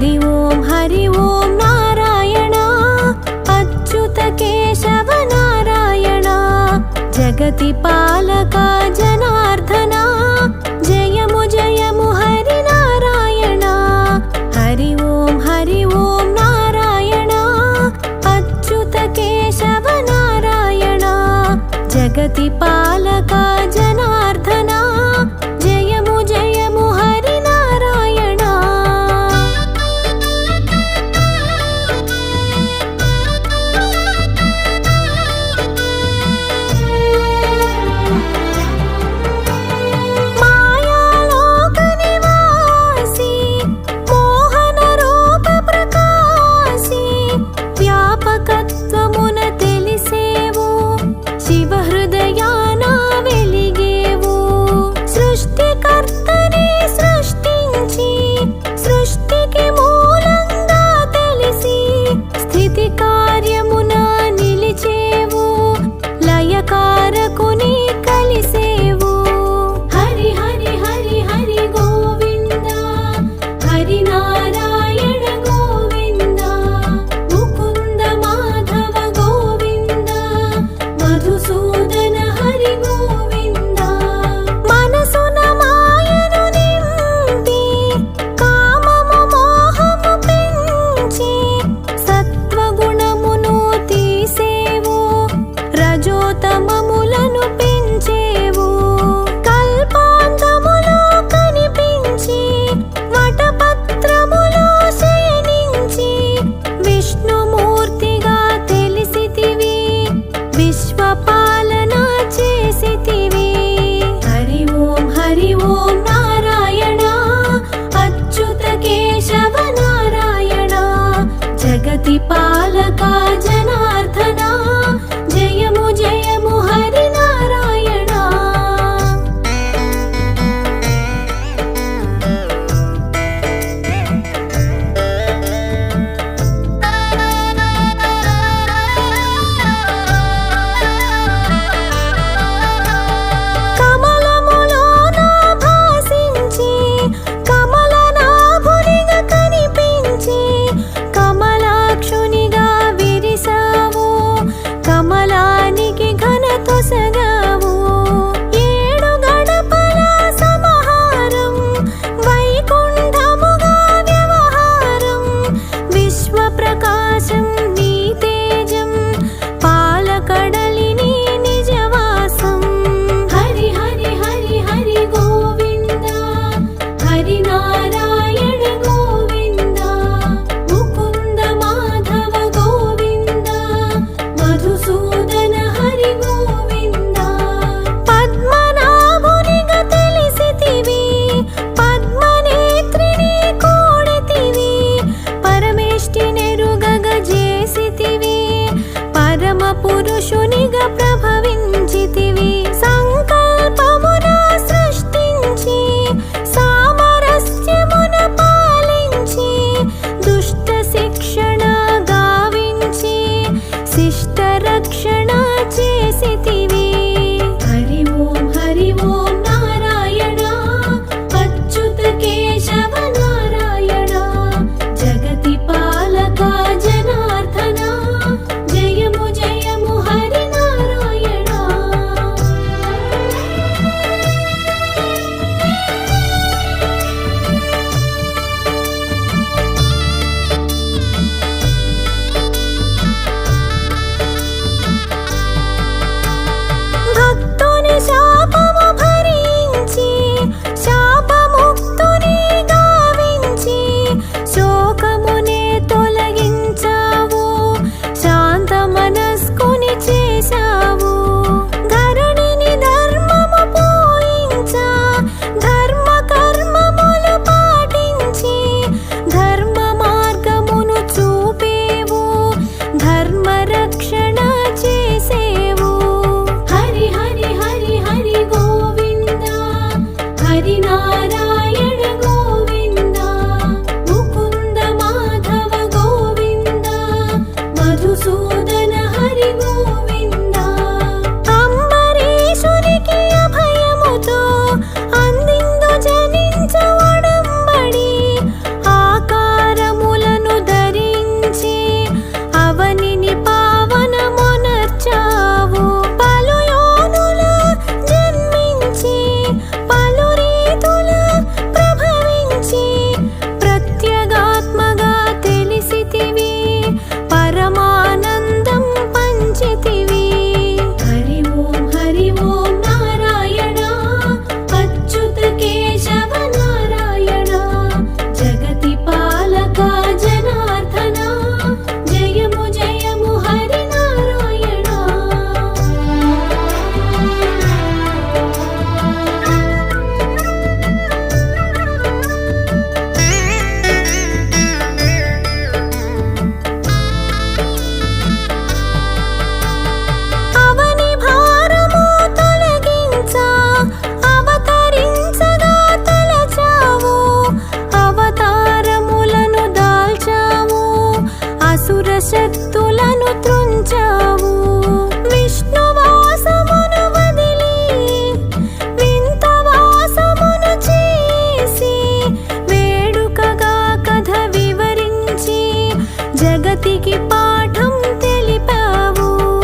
हरि ओम नारायण अच्युत केशव नारायण जगति पालका जनार्दना जयमु जयमु हरि नारायण हरि ओम नारायण अच्युत केशव नारायण जगति पालका जनार्दना जयमु जयमु हरि नारायण मायालोक निवासी मोहन रूप प्रकाशी व्यापकत्वमुन తెలిసేవు शिव हृदयान వెలిగేవు సృష్టికర్తని సృష్టించి సృష్టికి మూలంగా తెలిసి స్థితి కార్యమున నిలిచేవు లయకారకుని కలిసేవు హరి హరి హరి హరి గోవింద హరి నారాయణ గోవింద ముకుంద మాధవ గోవింద మధుసూదన హరి గోవింద మనసున మాయను నింపి కామము మోహము పెంచి సత్వగుణమును తీసేవు రజోతమములను పెంచేవు కల్పాంతములో కనిపించి వటపత్రములో శయనించి విష్ణుమూర్తిగా తెలిసితివి విశ్వపాలన చేసితివి హరి ఓం నారాయణ అచ్యుత కేశవ నారాయణ జగతి పాలకా జనార్దన జయము జయము హరి నారాయణ కమలములోన భాసించి కమలనాభునిగా కనిపించి కమలాక్షునిగా విరిసావు కమలానికి ఘనతొసగావు ఏడు గడపల సమహారం వైకుంఠముగా వ్యవహారం విశ్వప్రకాశం నీ తేజం పాలకడలిని నిజవాసం హరి హరి హరి హరి గోవింద హరి నారాయణ గోవింద ముకుంద మాధవ గోవింద మధుసూదన హరి గోవింద పద్మనాభునిగా తెలిసితివి పద్మనేత్రిని కూడితివి పరమేష్టినెరుగగ చేసితివి పరమ పురుషునిగా ప్రభవించితివి సంకల్పమున సృష్టించి సామరస్యమున శక్తులను త్రుంచావు. విష్ణువాసమును వదిలి వింత వాసమును చేసి వేడుకగా కథ వివరించి జగతికి